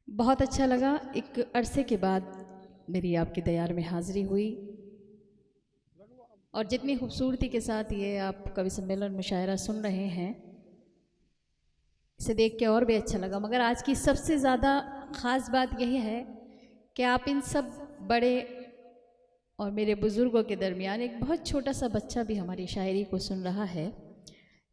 बहुत अच्छा लगा। एक अरसे के बाद मेरी आपके दयार में हाज़िरी हुई और जितनी खूबसूरती के साथ ये आप कवि सम्मेलन मुशायरा सुन रहे हैं, इसे देख के और भी अच्छा लगा। मगर आज की सबसे ज़्यादा ख़ास बात यही है कि आप इन सब बड़े और मेरे बुज़ुर्गों के दरमियान एक बहुत छोटा सा बच्चा भी हमारी शायरी को सुन रहा है।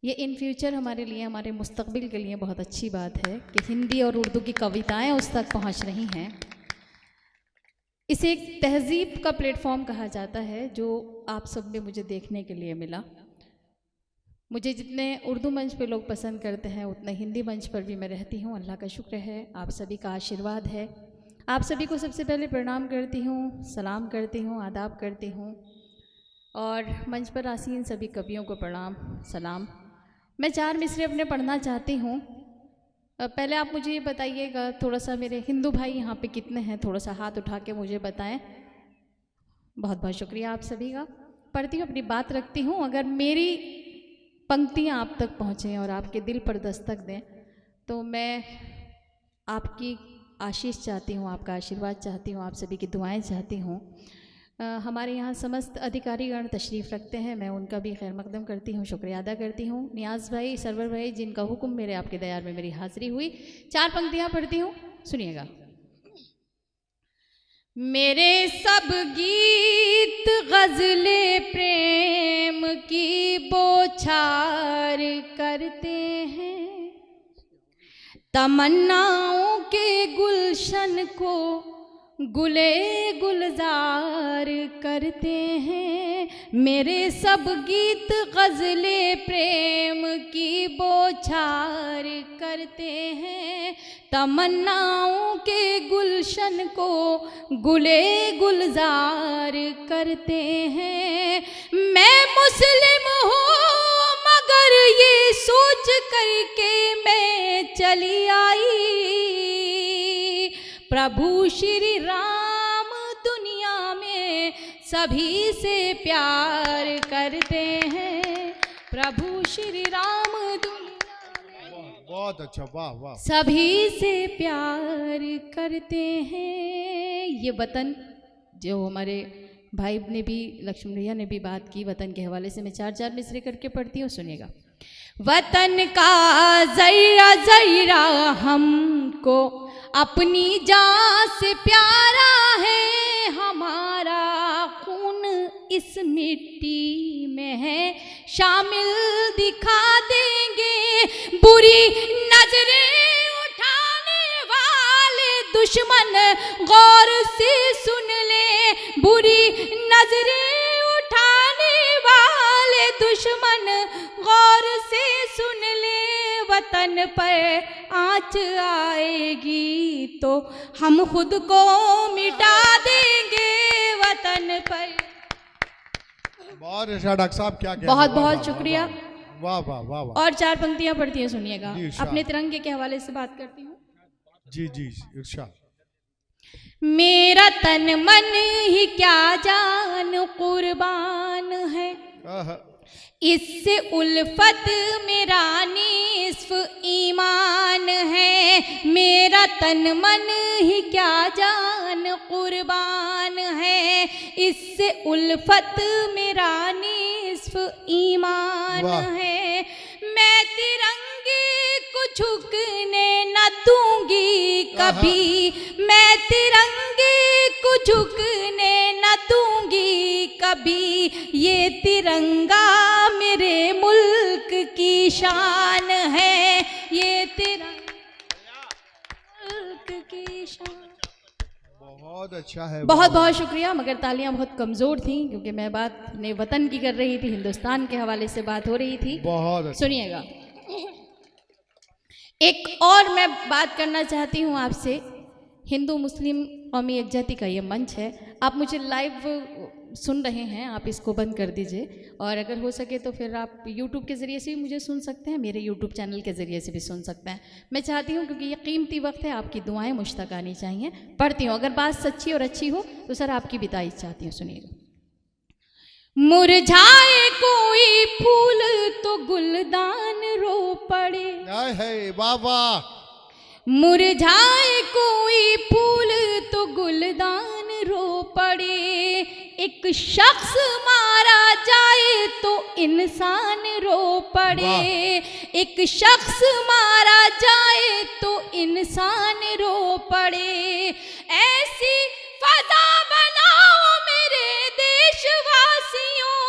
ये इन फ्यूचर हमारे लिए, हमारे मुस्तकबिल के लिए बहुत अच्छी बात है कि हिंदी और उर्दू की कविताएं उस तक पहुंच रही हैं। इसे एक तहज़ीब का प्लेटफॉर्म कहा जाता है जो आप सब में मुझे देखने के लिए मिला। मुझे जितने उर्दू मंच पे लोग पसंद करते हैं उतने हिंदी मंच पर भी मैं रहती हूँ। अल्लाह का शुक्र है, आप सभी का आशीर्वाद है। आप सभी को सबसे पहले प्रणाम करती हूँ, सलाम करती हूँ, आदाब करती हूँ और मंच पर आसीन सभी कवियों को प्रणाम सलाम। मैं 4 मिसरे अपने पढ़ना चाहती हूँ। पहले आप मुझे ये बताइएगा, थोड़ा सा मेरे हिंदू भाई यहाँ पे कितने हैं, थोड़ा सा हाथ उठा के मुझे बताएं। बहुत बहुत शुक्रिया आप सभी का। पढ़ती हूँ, अपनी बात रखती हूँ। अगर मेरी पंक्तियाँ आप तक पहुँचें और आपके दिल पर दस्तक दें तो मैं आपकी आशीष चाहती हूँ, आपका आशीर्वाद चाहती हूँ, आप सभी की दुआएं चाहती हूँ। हमारे यहाँ समस्त अधिकारीगण तशरीफ़ रखते हैं, मैं उनका भी खैर मकदम करती हूँ, शुक्रिया अदा करती हूँ। नियाज़ भाई, सरवर भाई, जिनका हुक्म मेरे आपके दयार में मेरी हाज़िरी हुई। 4 पंक्तियाँ पढ़ती हूँ, सुनिएगा। मेरे सब गीत गज़ले प्रेम की बौछार करते हैं, तमन्नाओं के गुलशन को गुले गुलजार करते हैं। मेरे सब गीत गज़ले प्रेम की बौछार करते हैं, तमन्नाओं के गुलशन को गुले गुलजार करते हैं। मैं मुस्लिम हूँ मगर ये सोच करके मैं चली आई, प्रभु श्री राम दुनिया में सभी से प्यार करते हैं, प्रभु श्री राम दुनिया में बहुत अच्छा, वाह वाह, सभी से प्यार करते हैं। ये वतन जो हमारे भाई ने भी, लक्ष्मण भैया ने भी बात की, वतन के हवाले से मैं 4 मिसरे करके पढ़ती हूँ, सुनिएगा। वतन का ज़रा ज़रा हमको अपनी जान से प्यारा है, हमारा खून इस मिट्टी में है, शामिल दिखा देंगे। बुरी नजरें उठाने वाले दुश्मन गौर से सुन ले, बुरी नजरें उठाने वाले दुश्मन गौर से सुन ले। वतन पर आँच आएगी तो हम खुद को मिटा देंगे, वतन पर। बहुत अच्छा डॉक्टर साहब, क्या क्या, बहुत बहुत शुक्रिया, वाह वाह वाह वाह। और 4 पंक्तियां पढ़ती हैं, सुनिएगा। जी, इरशाद। अपने तिरंगे के हवाले से बात करती हूँ। जी जी इरशाद। मेरा तन मन ही क्या जान कुर्बान है, इससे उल्फत मेरा निस्फ ईमान है। मेरा तन मन ही क्या जान कुर्बान है, इससे उल्फत मेरा निस्फ ईमान है। मैं तिरंगे को झुकने न दूंगी कभी, मैं तिरंगे को झुकने न दूंगी कभी, ये तिरंगा मेरे मुल्क की शान है, ये तिरंगा मुल्क की शान। बहुत अच्छा है, बहुत बहुत शुक्रिया। मगर तालियां बहुत कमज़ोर थीं क्योंकि मैं बात अपने वतन की कर रही थी, हिंदुस्तान के हवाले से बात हो रही थी। बहुत अच्छा। सुनिएगा, एक और मैं बात करना चाहती हूँ आपसे। हिंदू मुस्लिम कौमी यकजहती का ये मंच है, आप मुझे लाइव सुन रहे हैं, आप इसको बंद कर दीजिए और अगर हो सके तो फिर आप YouTube के ज़रिए से भी मुझे सुन सकते हैं, मेरे YouTube चैनल के ज़रिए से भी सुन सकते हैं। मैं चाहती हूँ, क्योंकि ये कीमती वक्त है, आपकी दुआएं मुझ तक आनी चाहिए। पढ़ती हूँ, अगर बात सच्ची और अच्छी हो तो सर आपकी भी तारीफ चाहती हूँ, सुनिएगा। मुरझाए कोई फूल तो गुलदान रो पड़े, है वाह वाह, मुरझाए कोई फूल तो गुलदान रो पड़े, एक शख्स मारा जाए तो इंसान रो पड़े, एक शख्स मारा जाए तो इंसान रो पड़े। ऐसी फजा बनाओ मेरे देशवासियों,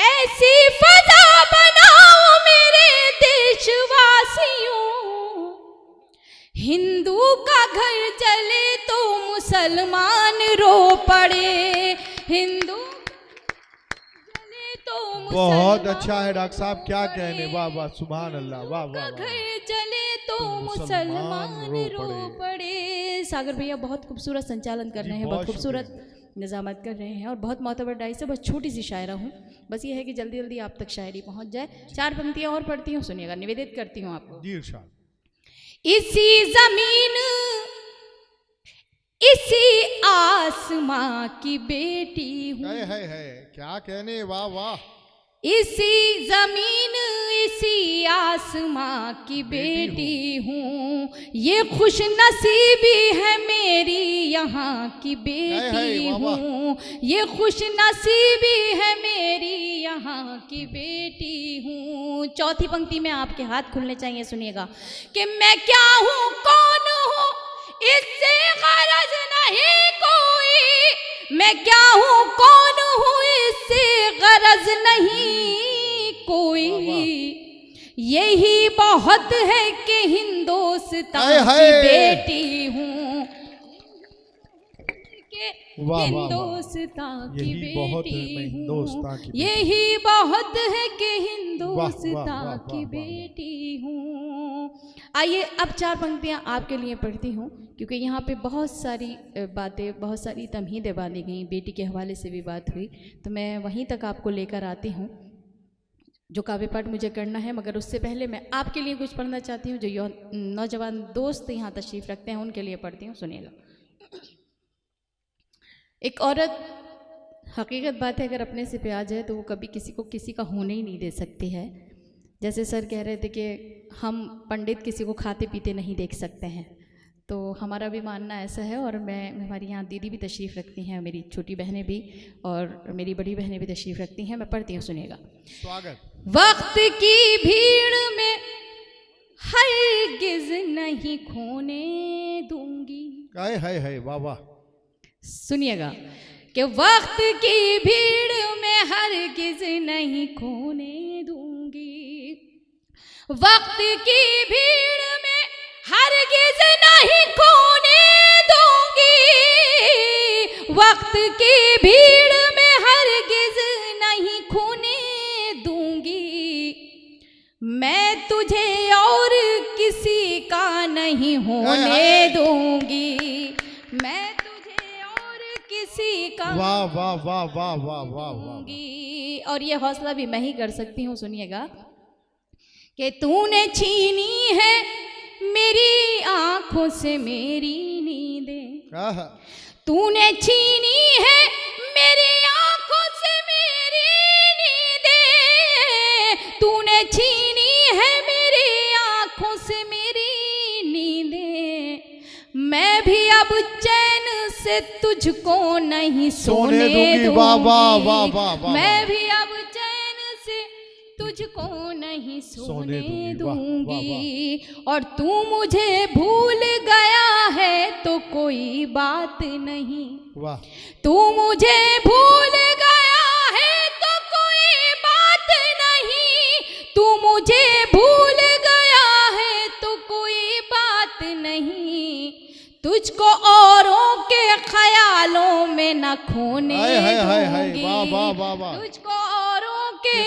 ऐसी फजा बनाओ मेरे देशवासियों, हिंदू का घर जले तो मुसलमान रो पड़े, हिंदू जले तो बहुत अच्छा है डॉक्टर साहब, क्या कहने, वाह वाह, सुभान अल्लाह, वाह वाह। घर जले तो मुसलमान रो पड़े। सागर भैया बहुत खूबसूरत संचालन कर रहे हैं, बहुत खूबसूरत निजामत कर रहे हैं और बहुत मोतबर डाई से बहुत छोटी सी शायरा हूँ, बस ये है कि जल्दी जल्दी आप तक शायरी पहुँच जाए। 4 पंक्तियाँ और पढ़ती हूँ, सुनिएगा, निवेदित करती हूँ आपको। जी इरशाद। इसी जमीन इसी आसमां की बेटी हूँ, है क्या कहने, वाह वाह। इसी जमीन इसी आसमां की बेटी हूँ, ये खुश नसीबी है मेरी यहाँ की बेटी हूँ, ये खुश नसीबी है मेरी यहाँ की बेटी हूँ। चौथी पंक्ति में आपके हाथ खुलने चाहिए, सुनिएगा कि मैं क्या हूँ कौन हूँ इससे गरज नहीं कोई, मैं क्या हूँ कौन हूँ इससे गरज नहीं कोई, यही बहुत है कि हिंदुस्तान की बेटी हूँ, हिंदुस्तान की बेटी हूँ, यही बहुत है कि हिंदुस्तान की बेटी हूँ। आइए अब 4 पंक्तियाँ आपके लिए पढ़ती हूँ, क्योंकि यहाँ पे बहुत सारी बातें, बहुत सारी तमहीदें बांधी गई, बेटी के हवाले से भी बात हुई, तो मैं वहीं तक आपको लेकर आती हूँ जो काव्य पाठ मुझे करना है। मगर उससे पहले मैं आपके लिए कुछ पढ़ना चाहती हूँ, जो नौजवान दोस्त यहाँ तशरीफ़ रखते हैं उनके लिए पढ़ती हूँ, सुनिएगा। एक औरत, हकीकत बात है, अगर अपने से प्यार है तो वो कभी किसी को किसी का होने ही नहीं दे सकती है। जैसे सर कह रहे थे कि हम पंडित किसी को खाते पीते नहीं देख सकते हैं, तो हमारा भी मानना ऐसा है। और हमारी यहाँ दीदी भी तशरीफ़ रखती हैं, मेरी छोटी बहनें भी और मेरी बड़ी बहनें भी तशरीफ़ रखती हैं। मैं पढ़ती हूँ, सुनिएगा। स्वागत। वक्त की भीड़ में हरगिज़ नहीं खोने दूंगी, है वाह वाह। सुनिएगा कि वक्त की भीड़ में हरगिज़ नहीं खोने दूंगी, वक्त की भीड़ में हरगिज़ नहीं खोने दूंगी, वक्त की भीड़ में हरगिज़ नहीं खोने दूंगी, मैं तुझे और किसी का नहीं होने दूंगी, मैं किसी का वाह वाह वाह वाह वाह वाह वाह। और ये हौसला भी मैं ही कर सकती हूँ, सुनिएगा कि तूने छीनी है मेरी आंखों से मेरी नींदें, तूने छीनी है मेरी आंखों से मेरी नींदें, तूने छीनी है मेरी आंखों से मेरी नींदें, मैं भी अब चैन से तुझको नहीं सोने दूंगी, मैं भी अब चैन से तुझको नहीं सोने दूंगी, और तू मुझे भूल गया है तो कोई बात नहीं, तू मुझे भूल गया है तो कोई बात नहीं, तू मुझे भूल गया है तो कोई बात नहीं, तुझको औरों के ख्यालों में न खोने दूंगी, तुझको औरों के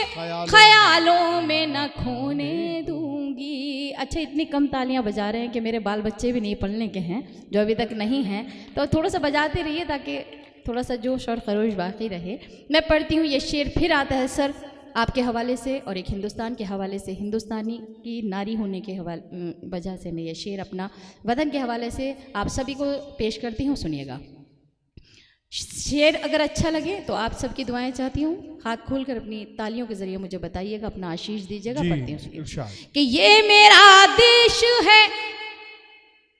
ख्यालों में न खोने दूंगी। अच्छा, इतनी कम तालियां बजा रहे हैं कि मेरे बाल बच्चे भी नहीं पढ़ने के हैं, जो अभी तक नहीं हैं, तो थोड़ा सा बजाते रहिए ताकि थोड़ा सा जोश और खरोश बाकी रहे। मैं पढ़ती हूँ, ये शेर फिर आता है सर आपके हवाले से और एक हिंदुस्तान के हवाले से, हिंदुस्तानी की नारी होने के वजह से मैं ये शेर अपना वतन के हवाले से आप सभी को पेश करती हूँ, सुनिएगा। शेर अगर अच्छा लगे तो आप सबकी दुआएं चाहती हूँ, हाथ खोलकर अपनी तालियों के जरिए मुझे बताइएगा, अपना आशीष दीजिएगा। पढ़ती हूँ कि ये मेरा देश है,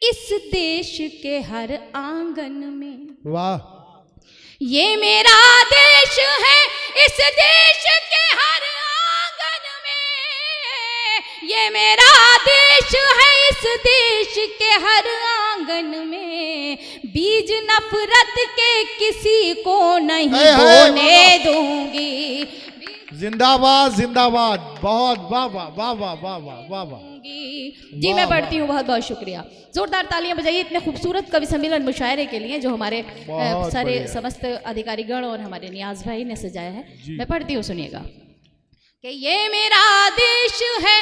इस देश के हर आंगन में। वाह, ये मेरा देश है, इस देश के हर आंगन में। ये मेरा देश है, इस देश के हर आंगन में। बीज नफरत के किसी को नहीं बोने दूंगी। जिंदाबाद जिंदाबाद, बहुत वाह वाह वाह वाह वाह वाह वाह वाह। जी मैं पढ़ती हूँ, बहुत बहुत शुक्रिया। जोरदार तालियां बजाइए इतने खूबसूरत कवि सम्मेलन मुशायरे के लिए जो हमारे सारे समस्त अधिकारीगण और हमारे नियाज भाई ने सजाया है। मैं पढ़ती हूँ, सुनिएगा कि ये मेरा देश है,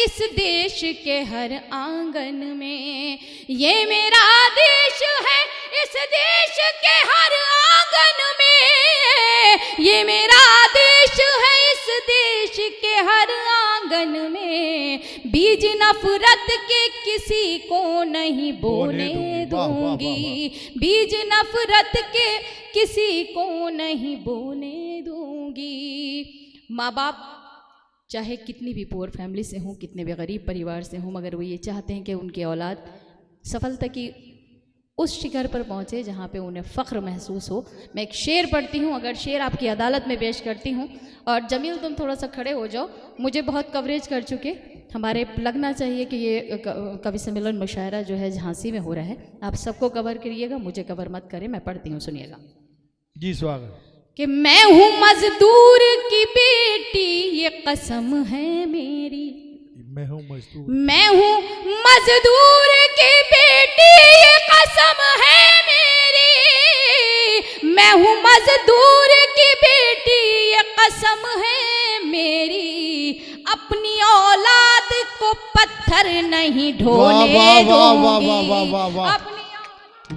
इस देश के हर आंगन में। ये मेरा देश है, इस देश के हर आंगन में। ये मेरा देश है, इस देश के हर आंगन में। बीज नफरत के किसी को नहीं बोने दूंगी। बीज नफरत के किसी को नहीं बोने दूंगी। माँ बाप चाहे कितनी भी पुअर फैमिली से हों, कितने भी गरीब परिवार से हों, मगर वो ये चाहते हैं कि उनकी औलाद सफलता की उस शिखर पर पहुँचे जहाँ पे उन्हें फ़ख्र महसूस हो। मैं एक शेर पढ़ती हूँ, अगर शेर आपकी अदालत में पेश करती हूँ। और जमील तुम थोड़ा सा खड़े हो जाओ, मुझे बहुत कवरेज कर चुके, हमारे लगना चाहिए कि ये कवि सम्मेलन मुशायरा जो है झांसी में हो रहा है। आप सबको कवर करिएगा, मुझे कवर मत करें। मैं पढ़ती हूँ, सुनिएगा। जी स्वागत। कि मैं हूँ मजदूर की बेटी, ये कसम है मेरी। मैं हूँ मजदूर, मैं हूँ मजदूर की बेटी, ये कसम है मेरी। मैं हूँ मजदूर की बेटी, ये कसम है मेरी। अपनी औलाद को पत्थर नहीं ढोने दूंगी।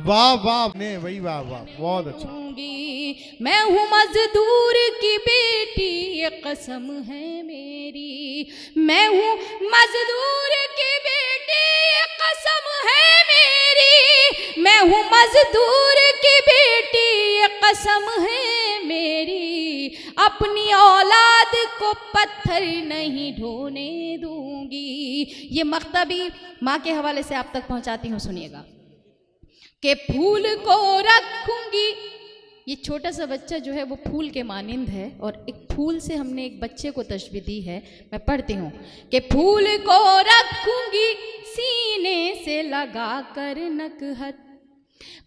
वाह वाह ने वही वाह वाह, बहुत अच्छा। मैं हूँ मजदूर की बेटी, ये कसम है मेरी। मैं हूँ मजदूर की बेटी, ये कसम है मेरी। मैं हूँ मजदूर की बेटी, ये कसम है मेरी। अपनी औलाद को पत्थर नहीं ढोने दूंगी। ये मक्तबी माँ के हवाले से आप तक पहुँचाती हूँ, सुनिएगा। के फूल को रखूंगी, ये छोटा सा बच्चा जो है वो फूल के मानिंद है, और एक फूल से हमने एक बच्चे को तशबीह दी है। मैं पढ़ती हूँ कि फूल को रखूंगी सीने से लगा कर नकहत।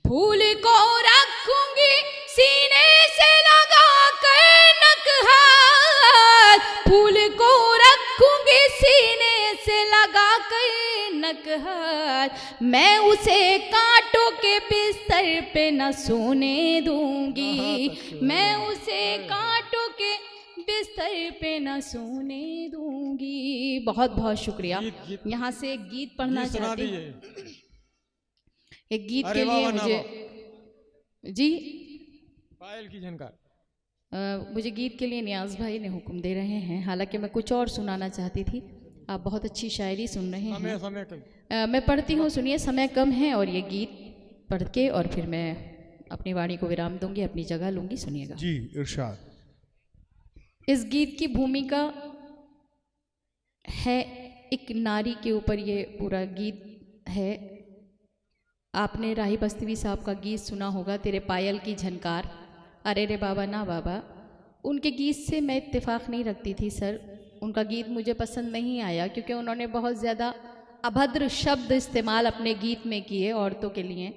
फूल को रखूंगी सीने से लगा कर नकहत। फूल को रखूंगी सीने से लगा कर नकहत। मैं उसे कांटों के बिस्तर पे न सोने दूंगी। मैं उसे कांटों के बिस्तर पे न सोने दूंगी। बहुत बहुत शुक्रिया। यहाँ से एक गीत पढ़ना चाहती हूँ। एक गीत के लिए मुझे जी पायल की झनकार, मुझे गीत के लिए नियाज भाई ने हुक्म दे रहे हैं। हालांकि मैं कुछ और सुनाना चाहती थी। आप बहुत अच्छी शायरी सुन रहे हैं। समय मैं पढ़ती हूँ, सुनिए। समय कम है और ये गीत पढ़ के और फिर मैं अपनी वाणी को विराम दूंगी, अपनी जगह लूंगी, सुनिएगा। जी इरशाद। इस गीत की भूमिका है एक नारी के ऊपर, ये पूरा गीत है। आपने राही बस्तीवी साहब का गीत सुना होगा, तेरे पायल की झनकार। अरे रे बाबा ना बाबा, उनके गीत से मैं इत्तेफाक नहीं रखती थी सर। उनका गीत मुझे पसंद नहीं आया क्योंकि उन्होंने बहुत ज़्यादा अभद्र शब्द इस्तेमाल अपने गीत में किए औरतों के लिए,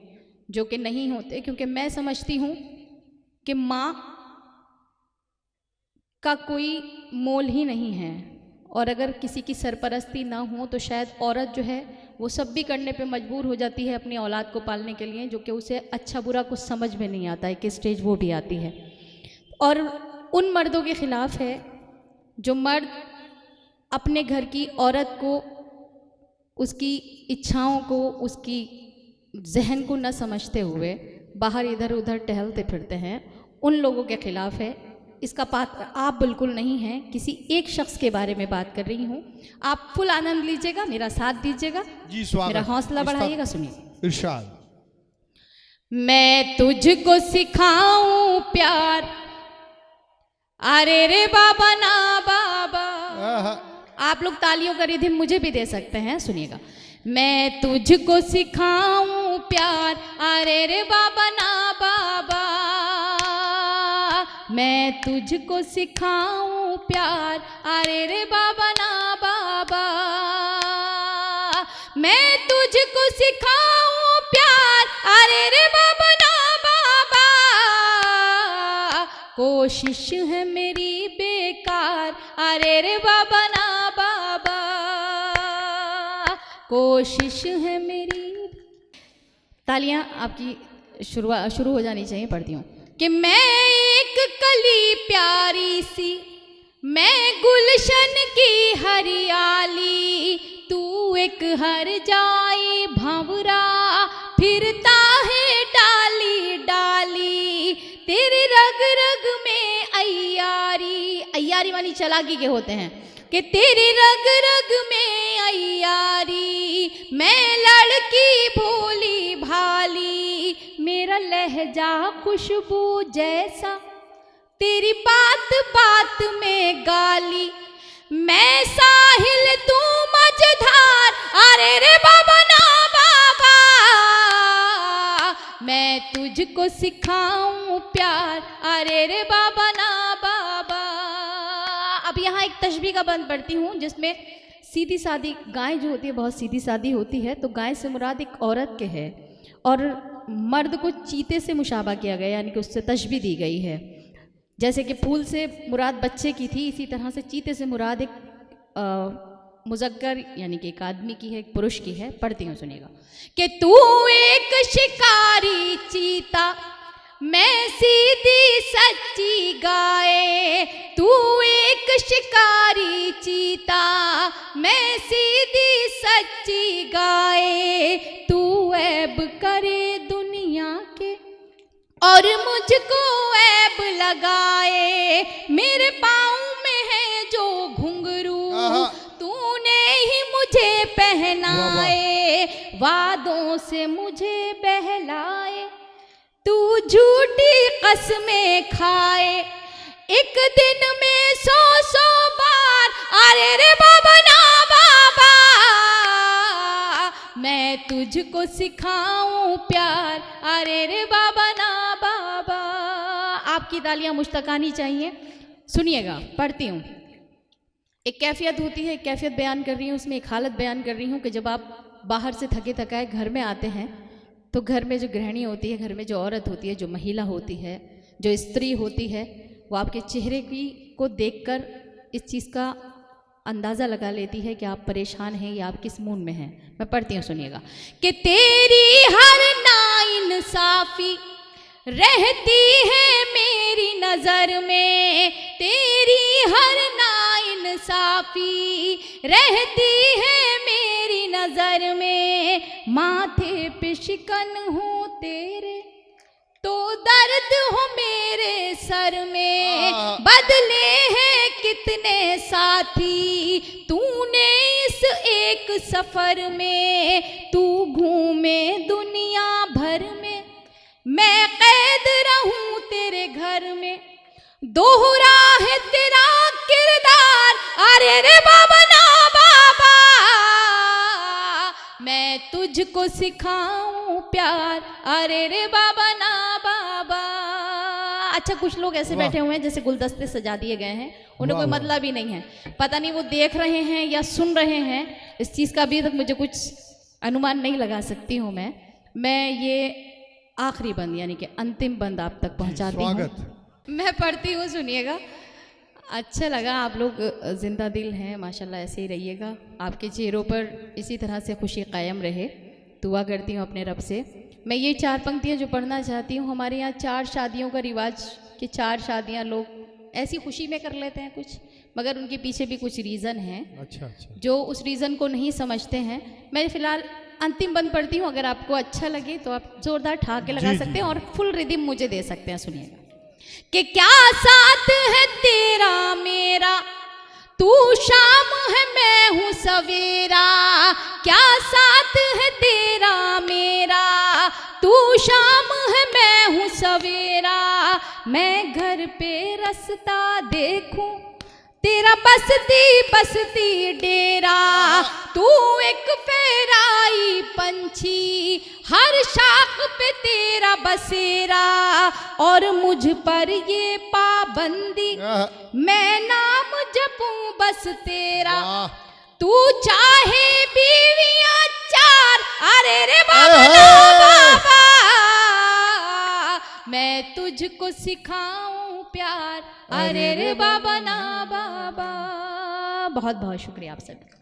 जो कि नहीं होते। क्योंकि मैं समझती हूँ कि माँ का कोई मोल ही नहीं है, और अगर किसी की सरपरस्ती ना हो तो शायद औरत जो है वो सब भी करने पे मजबूर हो जाती है अपनी औलाद को पालने के लिए, जो कि उसे अच्छा बुरा कुछ समझ में नहीं आता है कि स्टेज वो भी आती है। और उन मर्दों के ख़िलाफ़ है जो मर्द अपने घर की औरत को, उसकी इच्छाओं को, उसकी जहन को न समझते हुए बाहर इधर उधर टहलते फिरते हैं। उन लोगों के ख़िलाफ़ है। इसका पात्र आप बिल्कुल नहीं हैं, किसी एक शख्स के बारे में बात कर रही हूँ। आप फुल आनंद लीजिएगा, मेरा साथ दीजिएगा, जी स्वागत, मेरा हौसला बढ़ाइएगा। सुनिए इरशाद। मैं तुझको सिखाऊं प्यार, अरे रे बाबा ना बाबा। आप लोग तालियों का रिधिम मुझे भी दे सकते हैं, सुनिएगा। मैं तुझको सिखाऊं प्यार, अरे रे बाबा ना बाबा, मैं तुझको सिखाऊं प्यार, अरे रे बाबा ना बाबा, मैं तुझको सिखाऊं प्यार, अरे रे बाबा ना बाबा, कोशिश है मेरी बेकार, अरे रे बाबा ना बाबा, कोशिश है मेरी। तालियां आपकी शुरू हो जानी चाहिए। पढ़ती हूँ कि मैं एक कली प्यारी सी, मैं गुलशन की हरियाली, तू एक हर जाए भंवरा, फिरता है डाली डाली, तेरे रग रग में अय्यारी, अय्यारी मानी चालाकी के होते हैं, कि तेरे रग रग में अय्यारी, मैं लड़की भोली भाली, मेरा लहजा खुशबू जैसा, तेरी बात बात में गाली, मैं साहिल तू मझधार, अरे रे बाबा ना बाबा, मैं तुझको सिखाऊं प्यार, अरे रे बाबा ना बाबा। अब यहाँ एक तशबीह का बंद पढ़ती हूँ जिसमें सीधी सादी गाय जो होती है बहुत सीधी सादी होती है, तो गाय से मुराद एक औरत के है और मर्द को चीते से मुशाबा किया गया, यानी कि उससे तशबीह दी गई है। जैसे कि फूल से मुराद बच्चे की थी, इसी तरह से चीते से मुराद एक मुज़क्कर यानी कि एक आदमी की है, एक पुरुष की है। पढ़ती हूँ, सुनिएगा कि तू एक शिकारी चीता, मैं सीधी सच्ची गाय, तू एक शिकारी चीता, मैं सीधी सच्ची गाय, तू ऐब करे दुनिया के और मुझको ऐब लगाए, मेरे पाँव में है जो घुंघरू, तूने ही मुझे पहनाए, वादों से मुझे बहलाए, तू झूठी कसमें खाए, एक दिन में 100 बार, अरे रे बाबा ना बाबा, मैं तुझको सिखाऊं प्यार, अरे रे बाबा ना बाबा। आपकी तालियां मुश्तकानी चाहिए। सुनिएगा, पढ़ती हूँ। एक कैफियत होती है, एक कैफियत बयान कर रही हूँ, उसमें एक हालत बयान कर रही हूँ कि जब आप बाहर से थके थकाए घर में आते हैं तो घर में जो गृहिणी होती है, घर में जो औरत होती है, जो महिला होती है, जो स्त्री होती है, वो आपके चेहरे को देखकर इस चीज़ का अंदाज़ा लगा लेती है कि आप परेशान हैं या आप किस मूड में हैं। मैं पढ़ती हूँ, सुनिएगा कि तेरी हर नाइंसाफ़ी रहती है मेरी नज़र में, तेरी हर नाइंसाफ़ी रहती है मेरी नज़र में, माथे पे शिकन हो तेरे तो दर्द हो मेरे सर में, बदले हैं कितने साथी तूने इस एक सफर में, तू घूमे दुनिया भर में, मैं कैद रहूं तेरे घर में, दोहरा है तेरा किरदार, अरे रे बाबा ना बाबा, मैं तुझको सिखाऊं प्यार, अरे रे बाबा ना बाबा। अच्छा, कुछ लोग ऐसे बैठे हुए हैं जैसे गुलदस्ते सजा दिए गए हैं, उन्हें कोई मतलब ही नहीं है, पता नहीं वो देख रहे हैं या सुन रहे हैं, इस चीज़ का अभी तक मुझे कुछ अनुमान नहीं लगा सकती हूँ। मैं ये आखिरी बंद यानी कि अंतिम बंद आप तक पहुँचाती हूँ। मैं पढ़ती हूँ, सुनिएगा। अच्छा लगा, आप लोग जिंदा दिल हैं माशाल्लाह, ऐसे ही रहिएगा, आपके चेहरों पर इसी तरह से खुशी कायम रहे, दुआ करती हूँ अपने रब से। मैं ये 4 पंक्तियाँ जो पढ़ना चाहती हूँ, हमारे यहाँ 4 शादियों का रिवाज कि 4 शादियाँ लोग ऐसी खुशी में कर लेते हैं कुछ, मगर उनके पीछे भी कुछ रीज़न हैं। अच्छा। जो उस रीज़न को नहीं समझते हैं। मैं फ़िलहाल अंतिम बंद पढ़ती हूँ, अगर आपको अच्छा लगे तो आप ज़ोरदार ठहाके लगा सकते हैं और फुल रिदिम मुझे दे सकते हैं। सुनिएगा कि क्या साथ है तेरा मेरा, तू शाम है मैं हूँ सवेरा, क्या साथ है तेरा मेरा, तू शाम है मैं हूँ सवेरा, मैं घर पे रास्ता देखूं तेरा बसती बसती डेरा, तू एक फेराई पंछी, हर शाख पे तेरा बसेरा, और मुझ पर ये पाबंदी, मैं नाम जपूं बस तेरा। तू चाहे बीवियां चार, अरे रे बाबा बाबा, मैं तुझको सिखाऊं प्यार, अरे रे बाबा ना बाबा। बहुत बहुत शुक्रिया आप सभी।